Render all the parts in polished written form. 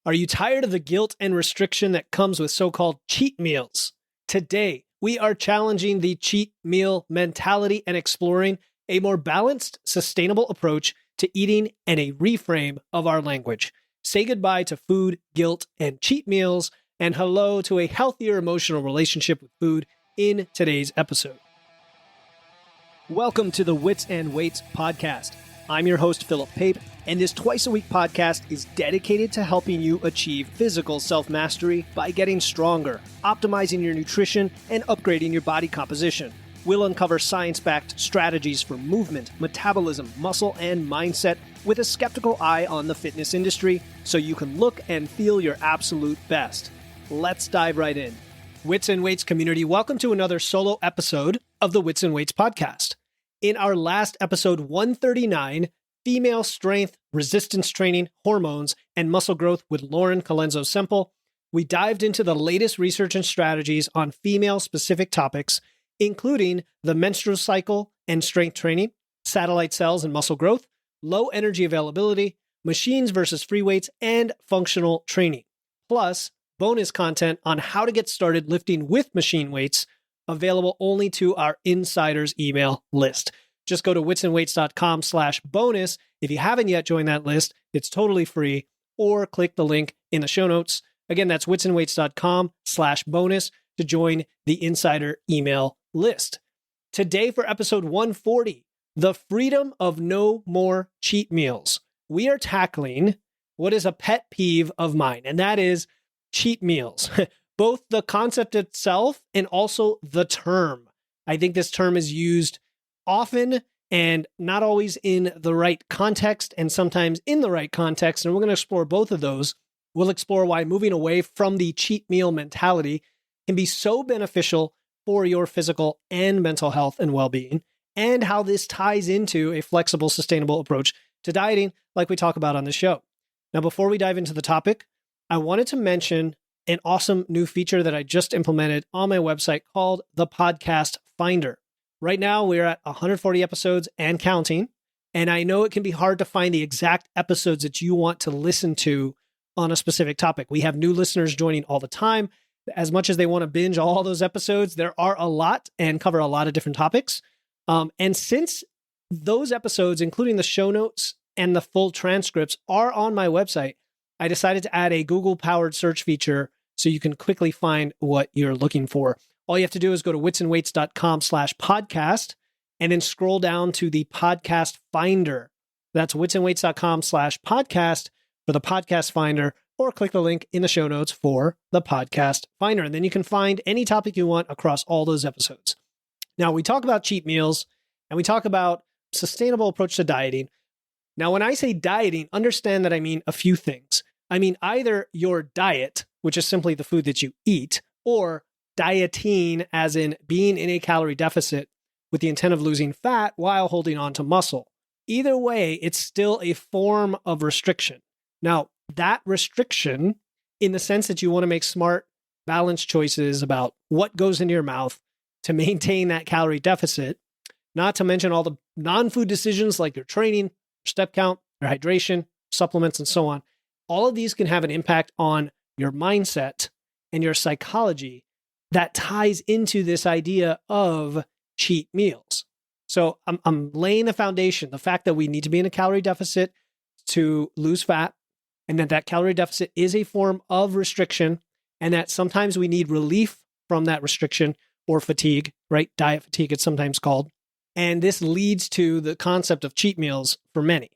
Are you tired of the guilt and restriction that comes with so-called cheat meals? Today, we are challenging the cheat meal mentality and exploring a more balanced, sustainable approach to eating and a reframe of our language. Say goodbye to food, guilt, and cheat meals, and hello to a healthier emotional relationship with food in today's episode. Welcome to the Wits and Weights podcast. I'm your host, Philip Pape, and this twice-a-week podcast is dedicated to helping you achieve physical self-mastery by getting stronger, optimizing your nutrition, and upgrading your body composition. We'll uncover science-backed strategies for movement, metabolism, muscle, and mindset with a skeptical eye on the fitness industry so you can look and feel your absolute best. Let's dive right in. Wits and Weights community, welcome to another solo episode of the Wits and Weights podcast. In our last episode 139, Female Strength, Resistance Training, Hormones, and Muscle Growth with Lauren Colenso-Semple, we dived into the latest research and strategies on female-specific topics, including the menstrual cycle and strength training, satellite cells and muscle growth, low energy availability, machines versus free weights, and functional training. Plus, bonus content on how to get started lifting with machine weights, available only to our insiders email list. Just go to witsandweights.com/bonus. If you haven't yet joined that list, it's totally free, or click the link in the show notes. Again, that's witsandweights.com/bonus to join the insider email list. Today for episode 140, the freedom of no more cheat meals. We are tackling what is a pet peeve of mine, and that is cheat meals. Both the concept itself and also the term. I think this term is used often and not always in the right context, and sometimes in the right context. And we're going to explore both of those. We'll explore why moving away from the cheat meal mentality can be so beneficial for your physical and mental health and well-being, and how this ties into a flexible, sustainable approach to dieting like we talk about on the show. Now, before we dive into the topic, I wanted to mention an awesome new feature that I just implemented on my website called the Podcast Finder. Right now, we're at 140 episodes and counting, and I know it can be hard to find the exact episodes that you want to listen to on a specific topic. We have new listeners joining all the time. As much as they want to binge all those episodes, there are a lot and cover a lot of different topics. And since those episodes, including the show notes and the full transcripts, are on my website, I decided to add a Google-powered search feature so you can quickly find what you're looking for. All you have to do is go to witsandweights.com/podcast and then scroll down to the Podcast Finder. That's witsandweights.com/podcast for the Podcast Finder, or click the link in the show notes for the Podcast Finder. And then you can find any topic you want across all those episodes. Now, we talk about cheat meals and we talk about sustainable approach to dieting. Now, when I say dieting, understand that I mean a few things. I mean either your diet, which is simply the food that you eat, or dieting, as in being in a calorie deficit with the intent of losing fat while holding on to muscle. Either way, it's still a form of restriction. Now, that restriction, in the sense that you want to make smart, balanced choices about what goes into your mouth to maintain that calorie deficit, not to mention all the non-food decisions like your training, your step count, your hydration, supplements, and so on. All of these can have an impact on your mindset and your psychology that ties into this idea of cheat meals. So I'm laying the foundation, the fact that we need to be in a calorie deficit to lose fat, and that calorie deficit is a form of restriction, and that sometimes we need relief from that restriction or fatigue, right? Diet fatigue, it's sometimes called. And this leads to the concept of cheat meals for many.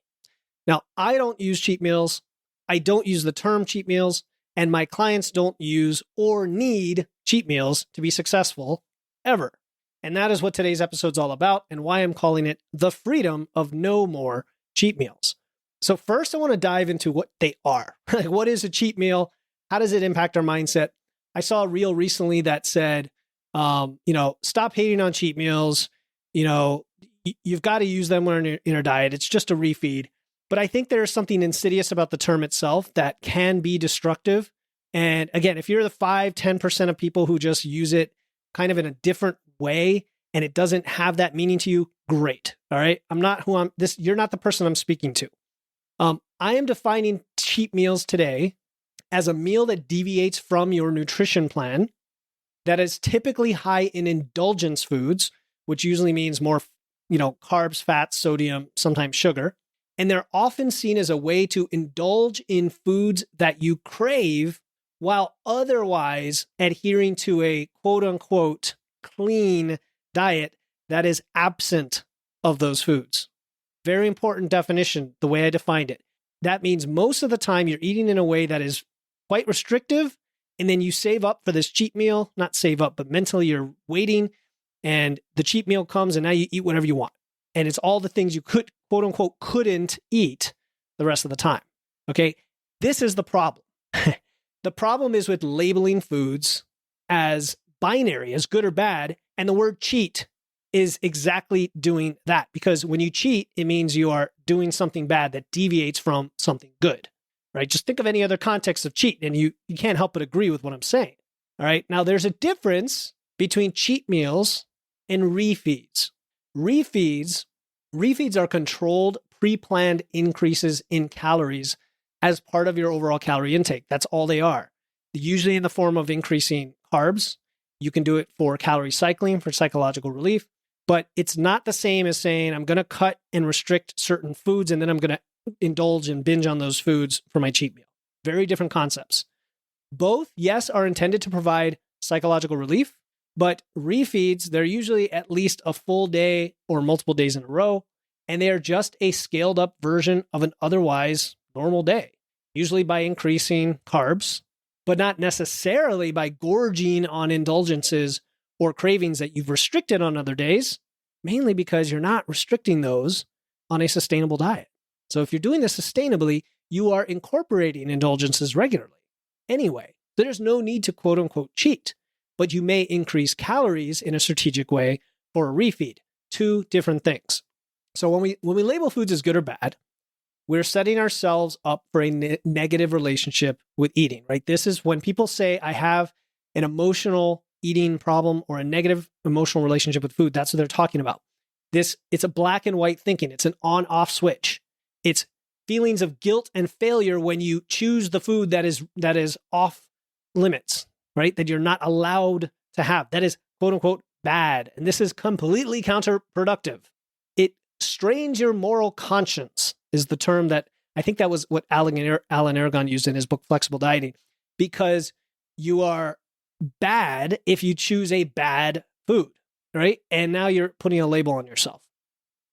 Now, I don't use cheat meals. I don't use the term cheat meals, and my clients don't use or need cheat meals to be successful ever. And that is what today's episode's all about, and why I'm calling it the freedom of no more cheat meals. So first, I want to dive into what they are. Like, what is a cheat meal? How does it impact our mindset? I saw a reel recently that said, stop hating on cheat meals. You've got to use them when you're in a diet. It's just a refeed. But I think there's something insidious about the term itself that can be destructive. And again, if you're the 5-10% of people who just use it kind of in a different way and it doesn't have that meaning to you, great. All right. You're not the person I'm speaking to. I am defining cheat meals today as a meal that deviates from your nutrition plan, that is typically high in indulgence foods, which usually means more, carbs, fats, sodium, sometimes sugar. And they're often seen as a way to indulge in foods that you crave while otherwise adhering to a quote unquote clean diet that is absent of those foods. Very important definition, the way I defined it. That means most of the time you're eating in a way that is quite restrictive, and then you save up for this cheat meal, not save up, but mentally you're waiting, and the cheat meal comes and now you eat whatever you want. And it's all the things you could, quote unquote, couldn't eat the rest of the time. Okay. This is the problem. The problem is with labeling foods as binary, as good or bad. And the word cheat is exactly doing that, because when you cheat, it means you are doing something bad that deviates from something good, right? Just think of any other context of cheat and you can't help but agree with what I'm saying. All right. Now there's a difference between cheat meals and refeeds. Refeeds are controlled, pre-planned increases in calories as part of your overall calorie intake. That's all they are. Usually in the form of increasing carbs. You can do it for calorie cycling, for psychological relief, but it's not the same as saying, I'm going to cut and restrict certain foods and then I'm going to indulge and binge on those foods for my cheat meal. Very different concepts. Both, yes, are intended to provide psychological relief, but refeeds, they're usually at least a full day or multiple days in a row, and they are just a scaled up version of an otherwise normal day, usually by increasing carbs, but not necessarily by gorging on indulgences or cravings that you've restricted on other days, mainly because you're not restricting those on a sustainable diet. So if you're doing this sustainably, you are incorporating indulgences regularly. Anyway, there's no need to quote unquote cheat, but you may increase calories in a strategic way for a refeed. Two different things. So when we label foods as good or bad, we're setting ourselves up for a negative relationship with eating, right? This is when people say, I have an emotional eating problem or a negative emotional relationship with food. That's what they're talking about. It's a black and white thinking. It's an on-off switch. It's feelings of guilt and failure when you choose the food that is off limits, right? That you're not allowed to have. That is quote unquote bad. And this is completely counterproductive. It strains your moral conscience is the term that I think that was what Alan Aragon used in his book, Flexible Dieting, because you are bad if you choose a bad food, right? And now you're putting a label on yourself.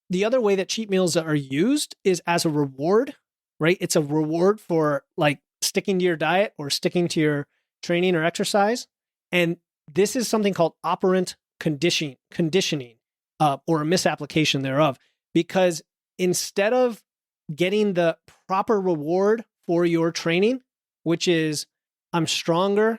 The other way that cheat meals are used is as a reward, right? It's a reward for like sticking to your diet or sticking to your training or exercise. And this is something called operant conditioning or a misapplication thereof, because instead of getting the proper reward for your training, which is I'm stronger,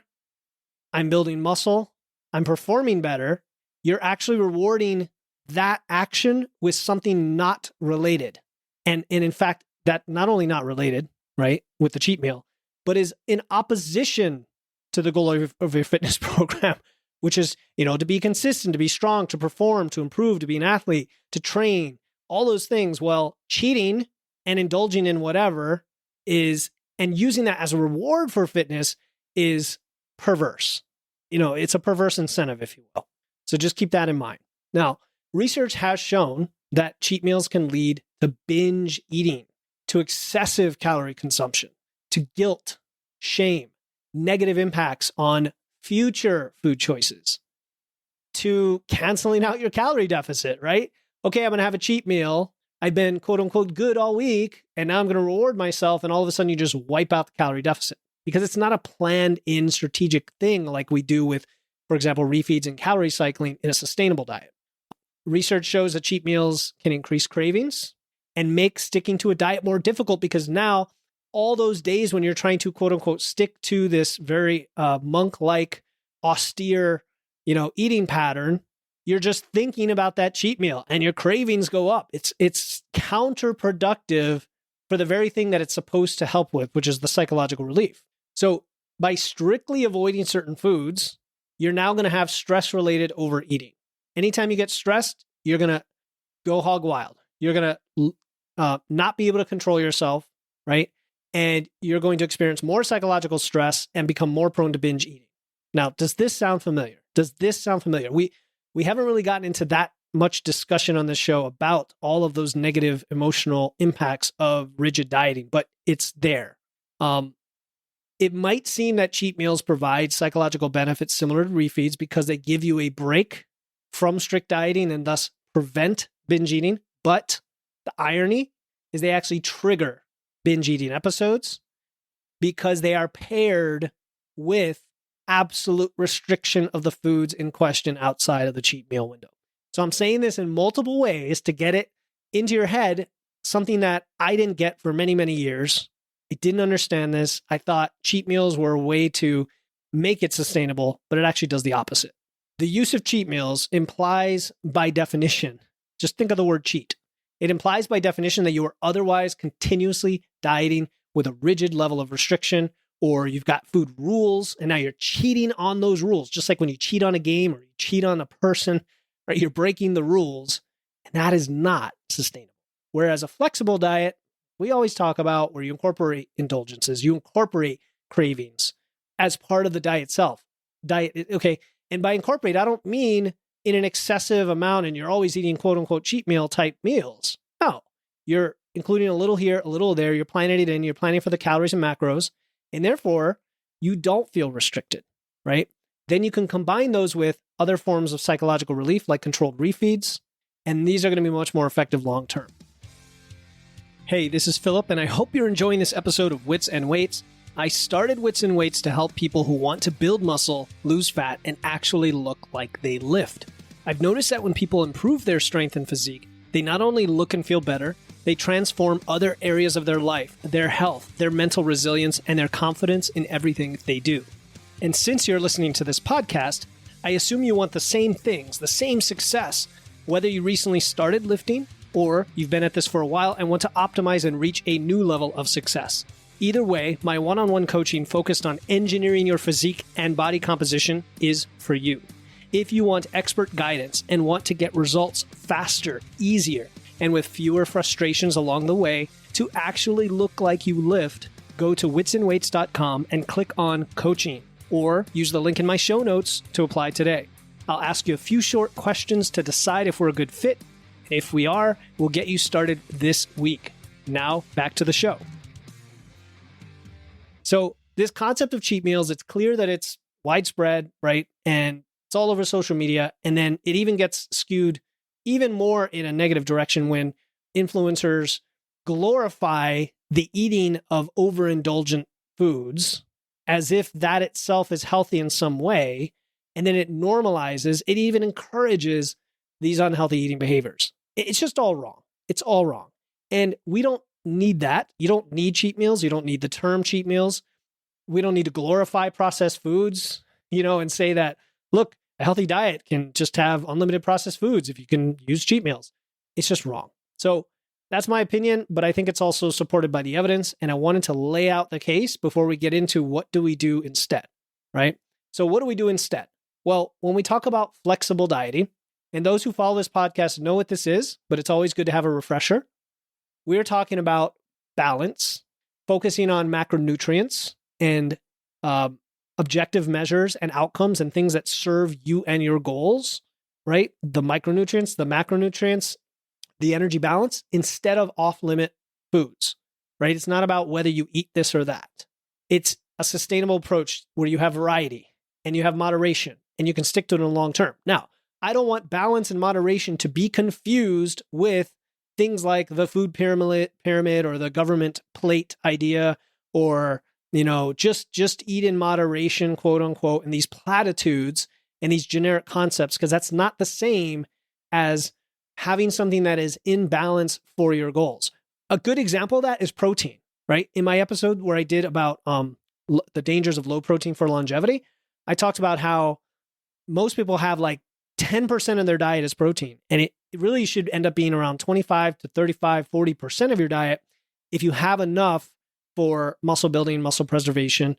I'm building muscle, I'm performing better, you're actually rewarding that action with something not related. And in fact, that not only not related, right, with the cheat meal, but is in opposition to the goal of your fitness program, which is, to be consistent, to be strong, to perform, to improve, to be an athlete, to train, all those things. Well, cheating and indulging in whatever and using that as a reward for fitness is perverse. It's a perverse incentive, if you will. So just keep that in mind. Now, research has shown that cheat meals can lead to binge eating, to excessive calorie consumption, to guilt, shame, negative impacts on future food choices, to canceling out your calorie deficit, right? Okay, I'm going to have a cheat meal. I've been quote unquote good all week, and now I'm going to reward myself. And all of a sudden you just wipe out the calorie deficit because it's not a planned in strategic thing like we do with, for example, refeeds and calorie cycling in a sustainable diet. Research shows that cheat meals can increase cravings and make sticking to a diet more difficult because now all those days when you're trying to quote unquote stick to this very monk-like austere, eating pattern, you're just thinking about that cheat meal and your cravings go up. It's counterproductive for the very thing that it's supposed to help with, which is the psychological relief. So by strictly avoiding certain foods, you're now going to have stress-related overeating. Anytime you get stressed, you're going to go hog wild. You're going to not be able to control yourself, right? and you're going to experience more psychological stress and become more prone to binge eating. Now, does this sound familiar? We haven't really gotten into that much discussion on this show about all of those negative emotional impacts of rigid dieting, but it's there. It might seem that cheat meals provide psychological benefits similar to refeeds because they give you a break from strict dieting and thus prevent binge eating. But the irony is they actually trigger binge eating episodes because they are paired with absolute restriction of the foods in question outside of the cheat meal window. So I'm saying this in multiple ways to get it into your head, something that I didn't get for many, many years. I didn't understand this. I thought cheat meals were a way to make it sustainable, but it actually does the opposite. The use of cheat meals implies by definition, just think of the word cheat. It implies by definition that you are otherwise continuously dieting with a rigid level of restriction, or you've got food rules and now you're cheating on those rules. Just like when you cheat on a game or you cheat on a person, right? You're breaking the rules, and that is not sustainable. Whereas a flexible diet, we always talk about where you incorporate indulgences, you incorporate cravings as part of the diet itself. Okay. And by incorporate, I don't mean in an excessive amount and you're always eating quote unquote cheat meal type meals. No, you're including a little here, a little there. You're planning it in, you're planning for the calories and macros, and therefore you don't feel restricted, right? Then you can combine those with other forms of psychological relief like controlled refeeds, and these are going to be much more effective long term. Hey, this is Philip, and I hope you're enjoying this episode of Wits and Weights. I started Wits and Weights to help people who want to build muscle, lose fat, and actually look like they lift. I've noticed that when people improve their strength and physique, they not only look and feel better, they transform other areas of their life, their health, their mental resilience, and their confidence in everything they do. And since you're listening to this podcast, I assume you want the same things, the same success, whether you recently started lifting or you've been at this for a while and want to optimize and reach a new level of success. Either way, my one-on-one coaching focused on engineering your physique and body composition is for you. If you want expert guidance and want to get results faster, easier, and with fewer frustrations along the way to actually look like you lift, go to witsandweights.com and click on coaching, or use the link in my show notes to apply today. I'll ask you a few short questions to decide if we're a good fit. And if we are, we'll get you started this week. Now, back to the show. So this concept of cheat meals, it's clear that it's widespread, right? And it's all over social media. And then it even gets skewed even more in a negative direction when influencers glorify the eating of overindulgent foods as if that itself is healthy in some way. And then it normalizes, it even encourages these unhealthy eating behaviors. It's just all wrong. It's all wrong. And we don't need that. You don't need cheat meals. You don't need the term cheat meals. We don't need to glorify processed foods, and say that, look, a healthy diet can just have unlimited processed foods if you can use cheat meals. It's just wrong. So that's my opinion, but I think it's also supported by the evidence. And I wanted to lay out the case before we get into what do we do instead, right? So what do we do instead? Well, when we talk about flexible dieting, and those who follow this podcast know what this is, but it's always good to have a refresher. We're talking about balance, focusing on macronutrients and objective measures and outcomes and things that serve you and your goals, right? The micronutrients, the macronutrients, the energy balance, instead of off-limit foods, right? It's not about whether you eat this or that. It's a sustainable approach where you have variety and you have moderation and you can stick to it in the long term. Now, I don't want balance and moderation to be confused with things like the food pyramid or the government plate idea, or, just eat in moderation, quote unquote, and these platitudes and these generic concepts, because that's not the same as having something that is in balance for your goals. A good example of that is protein, right? In my episode where I did about the dangers of low protein for longevity, I talked about how most people have like 10% of their diet is protein. And it really should end up being around 25 to 35, 40% of your diet if you have enough for muscle building, muscle preservation,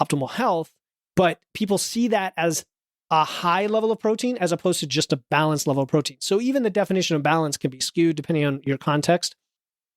optimal health. But people see that as a high level of protein as opposed to just a balanced level of protein. So even the definition of balance can be skewed depending on your context.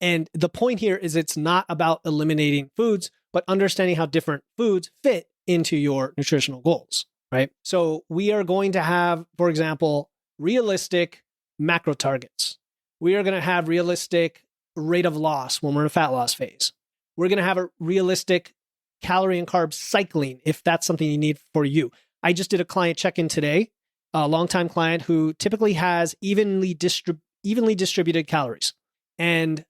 And the point here is it's not about eliminating foods, but understanding how different foods fit into your nutritional goals, right? So we are going to have, for example, realistic macro targets. We are going to have realistic rate of loss when we're in a fat loss phase. We're going to have a realistic calorie and carb cycling if that's something you need for you. I just did a client check-in today, a longtime client who typically has evenly distributed calories. And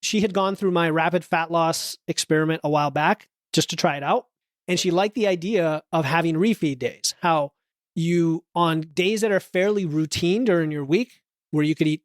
she had gone through my rapid fat loss experiment a while back just to try it out. And she liked the idea of having refeed days, how you, on days that are fairly routine during your week, where you could eat,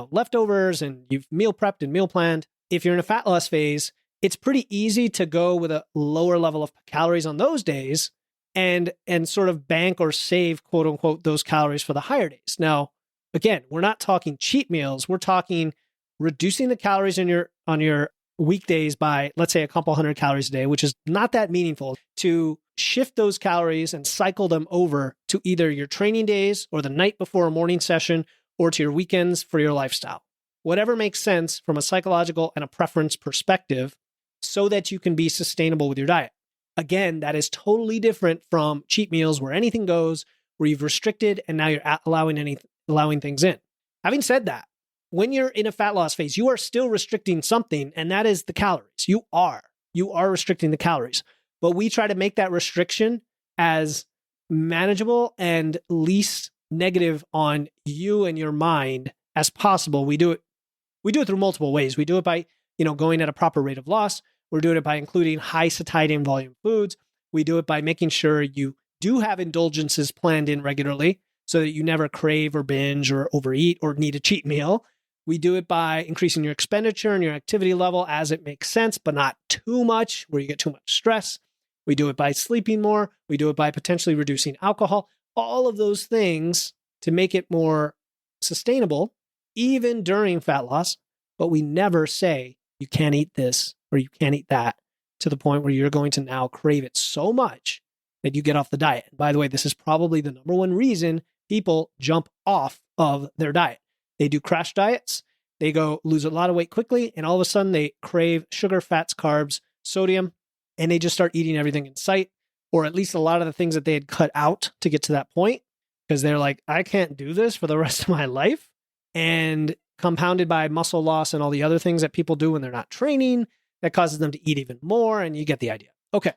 leftovers and you've meal prepped and meal planned. If you're in a fat loss phase, it's pretty easy to go with a lower level of calories on those days and sort of bank or save, quote unquote, those calories for the higher days. Now, again, we're not talking cheat meals. We're talking reducing the calories on your weekdays by, let's say, a couple hundred calories a day, which is not that meaningful, to shift those calories and cycle them over to either your training days or the night before a morning session or to your weekends for your lifestyle. Whatever makes sense from a psychological and a preference perspective so that you can be sustainable with your diet. Again, that is totally different from cheat meals where anything goes, where you've restricted and now you're allowing things in. Having said that, when you're in a fat loss phase, you are still restricting something, and that is the calories. You are restricting the calories. But we try to make that restriction as manageable and least negative on you and your mind as possible. We do it through multiple ways. We do it by, going at a proper rate of loss. We're doing it by including high satiety and volume foods. We do it by making sure you do have indulgences planned in regularly so that you never crave or binge or overeat or need a cheat meal. We do it by increasing your expenditure and your activity level as it makes sense, but not too much where you get too much stress. We do it by sleeping more. We do it by potentially reducing alcohol. All of those things to make it more sustainable, even during fat loss. But we never say you can't eat this or you can't eat that to the point where you're going to now crave it so much that you get off the diet. And by the way, this is probably the number one reason people jump off of their diet. They do crash diets. They go lose a lot of weight quickly. And all of a sudden they crave sugar, fats, carbs, sodium, and they just start eating everything in sight, or at least a lot of the things that they had cut out to get to that point, because they're like, I can't do this for the rest of my life. And compounded by muscle loss and all the other things that people do when they're not training, that causes them to eat even more. And you get the idea. Okay.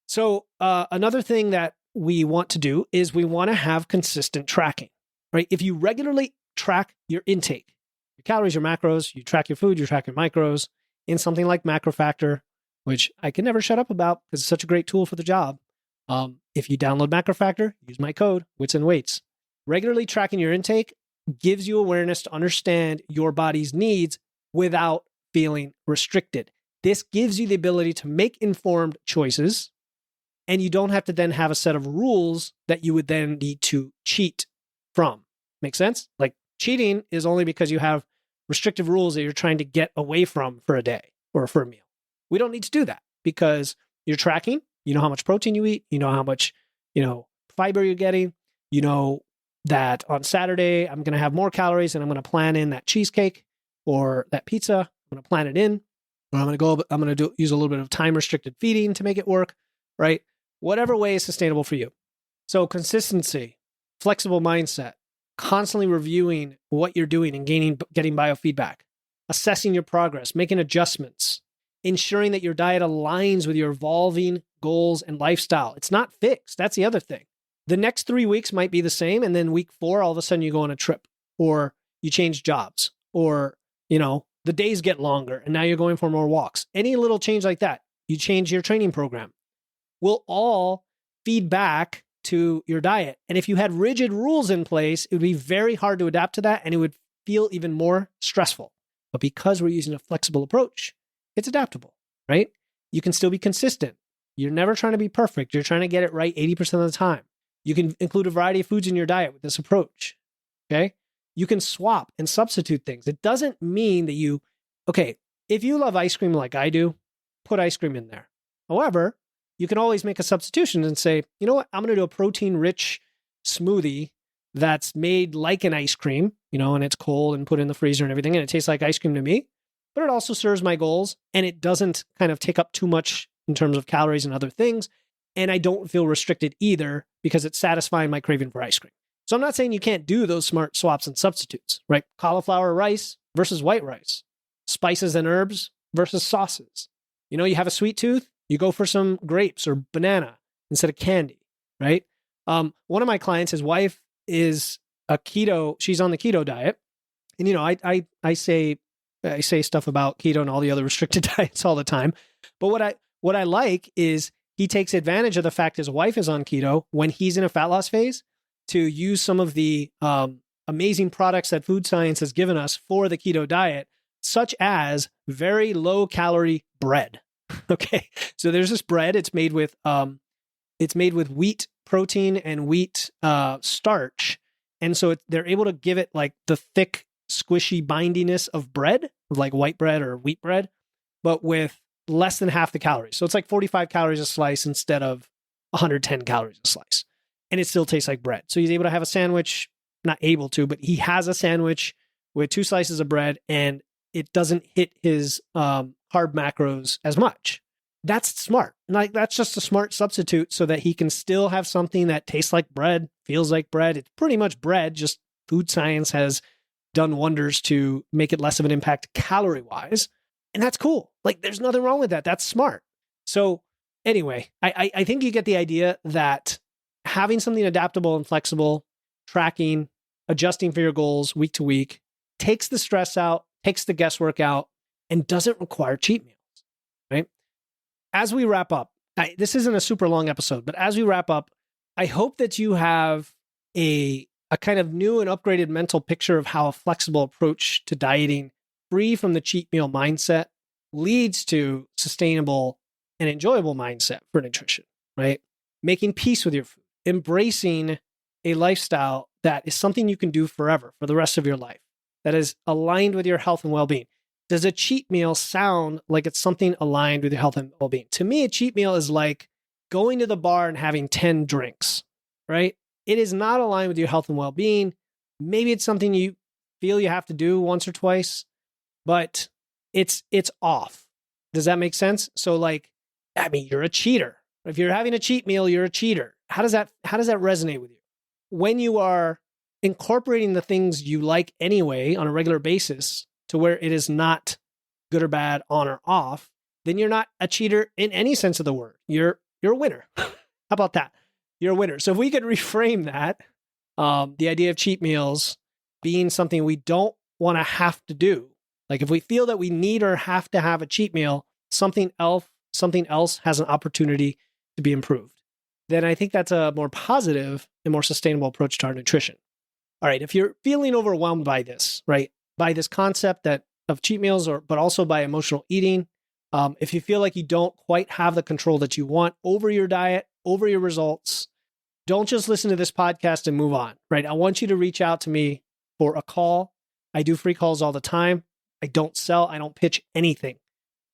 So another thing that we want to do is we want to have consistent tracking, right? If you regularly track your intake, your calories, your macros, you track your food, you track your micros in something like Macro Factor, which I can never shut up about because it's such a great tool for the job. If you download Macro Factor, use my code, Wits and Weights. Regularly tracking your intake gives you awareness to understand your body's needs without feeling restricted. This gives you the ability to make informed choices, and you don't have to then have a set of rules that you would then need to cheat from. Make sense? Like cheating is only because you have restrictive rules that you're trying to get away from for a day or for a meal. We don't need to do that because you're tracking, you know how much protein you eat, you know how much, fiber you're getting, you know that on Saturday, I'm going to have more calories and I'm going to plan in that cheesecake or that pizza. I'm going to plan it in, or I'm going to use a little bit of time restricted feeding to make it work, right? Whatever way is sustainable for you. So consistency, flexible mindset, constantly reviewing what you're doing and getting biofeedback, assessing your progress, making adjustments, ensuring that your diet aligns with your evolving goals and lifestyle. It's not fixed. That's the other thing. The next 3 weeks might be the same. And then week 4, all of a sudden you go on a trip or you change jobs or, the days get longer and now you're going for more walks. Any little change like that, you change your training program, will all feed back to your diet. And if you had rigid rules in place, it would be very hard to adapt to that and it would feel even more stressful. But because we're using a flexible approach, it's adaptable, right? You can still be consistent. You're never trying to be perfect. You're trying to get it right 80% of the time. You can include a variety of foods in your diet with this approach, okay? You can swap and substitute things. It doesn't mean that if you love ice cream like I do, put ice cream in there. However, you can always make a substitution and say, you know what, I'm going to do a protein-rich smoothie that's made like an ice cream, and it's cold and put in the freezer and everything, and it tastes like ice cream to me. but it also serves my goals and it doesn't kind of take up too much in terms of calories and other things. And I don't feel restricted either because it's satisfying my craving for ice cream. So I'm not saying you can't do those smart swaps and substitutes, right? Cauliflower rice versus white rice, spices and herbs versus sauces. You have a sweet tooth, you go for some grapes or banana instead of candy, right? One of my clients, his wife is she's on the keto diet. And, I say stuff about keto and all the other restricted diets all the time. But what I like is he takes advantage of the fact his wife is on keto when he's in a fat loss phase to use some of the amazing products that food science has given us for the keto diet, such as very low calorie bread. Okay. So there's this bread. It's made with wheat protein and wheat starch. And so they're able to give it like the thick, squishy bindiness of bread, like white bread or wheat bread, but with less than half the calories. So it's like 45 calories a slice instead of 110 calories a slice. And it still tastes like bread. So he's able to have a sandwich, not able to, but he has a sandwich with 2 slices of bread and it doesn't hit his carb macros as much. That's smart. Like that's just a smart substitute so that he can still have something that tastes like bread, feels like bread. It's pretty much bread, just food science has done wonders to make it less of an impact calorie-wise. And that's cool. Like there's nothing wrong with that. That's smart. So anyway, I think you get the idea that having something adaptable and flexible, tracking, adjusting for your goals week to week, takes the stress out, takes the guesswork out, and doesn't require cheat meals, right? As we wrap up, this isn't a super long episode, but as we wrap up, I hope that you have a kind of new and upgraded mental picture of how a flexible approach to dieting, free from the cheat meal mindset, leads to sustainable and enjoyable mindset for nutrition, right? Making peace with your food, embracing a lifestyle that is something you can do forever, for the rest of your life, that is aligned with your health and well-being. Does a cheat meal sound like it's something aligned with your health and well-being? To me, a cheat meal is like going to the bar and having 10 drinks, right? It is not aligned with your health and well-being. Maybe it's something you feel you have to do once or twice, but it's off. Does that make sense? So you're a cheater. If you're having a cheat meal, you're a cheater. How does that resonate with you? When you are incorporating the things you like anyway on a regular basis to where it is not good or bad, on or off, then you're not a cheater in any sense of the word. You're a winner. How about that? You're a winner. So if we could reframe that, the idea of cheat meals being something we don't want to have to do. Like if we feel that we need or have to have a cheat meal, something else has an opportunity to be improved. Then I think that's a more positive and more sustainable approach to our nutrition. All right, if you're feeling overwhelmed by this, right, by this concept of cheat meals, but also by emotional eating, if you feel like you don't quite have the control that you want over your diet, over your results, don't just listen to this podcast and move on, right? I want you to reach out to me for a call. I do free calls all the time. I don't sell. I don't pitch anything.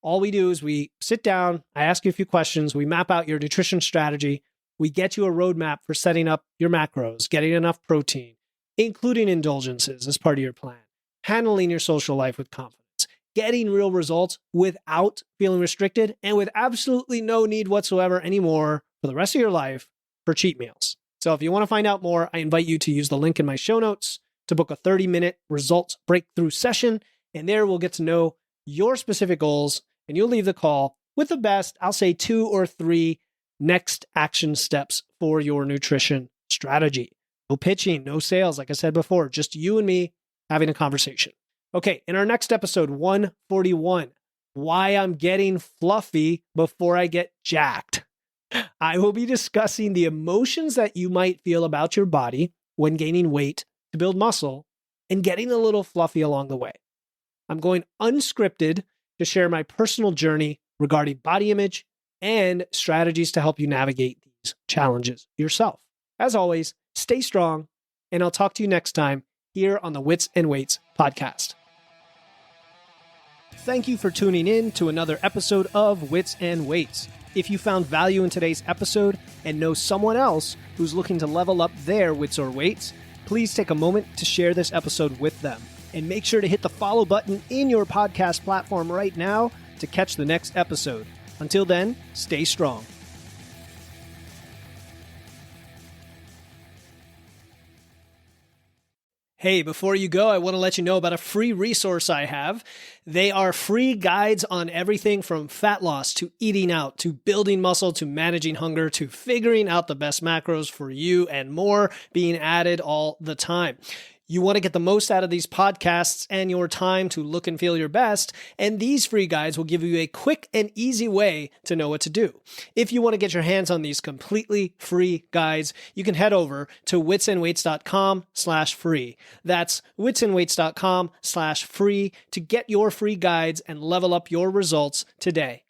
All we do is we sit down, I ask you a few questions, we map out your nutrition strategy, we get you a roadmap for setting up your macros, getting enough protein, including indulgences as part of your plan, handling your social life with confidence, getting real results without feeling restricted and with absolutely no need whatsoever anymore for the rest of your life for cheat meals. So if you want to find out more, I invite you to use the link in my show notes to book a 30-minute results breakthrough session. And there we'll get to know your specific goals and you'll leave the call with the best, I'll say 2 or 3 next action steps for your nutrition strategy. No pitching, no sales, like I said before, just you and me having a conversation. Okay, in our next episode, 141, why I'm getting fluffy before I get jacked. I will be discussing the emotions that you might feel about your body when gaining weight to build muscle and getting a little fluffy along the way. I'm going unscripted to share my personal journey regarding body image and strategies to help you navigate these challenges yourself. As always, stay strong, and I'll talk to you next time here on the Wits and Weights podcast. Thank you for tuning in to another episode of Wits and Weights. If you found value in today's episode and know someone else who's looking to level up their wits or weights, please take a moment to share this episode with them. And make sure to hit the follow button in your podcast platform right now to catch the next episode. Until then, stay strong. Hey, before you go, I want to let you know about a free resource I have. They are free guides on everything from fat loss to eating out to building muscle to managing hunger to figuring out the best macros for you and more being added all the time. You want to get the most out of these podcasts and your time to look and feel your best, and these free guides will give you a quick and easy way to know what to do. If you want to get your hands on these completely free guides, you can head over to witsandweights.com/free. That's witsandweights.com/free to get your free guides and level up your results today.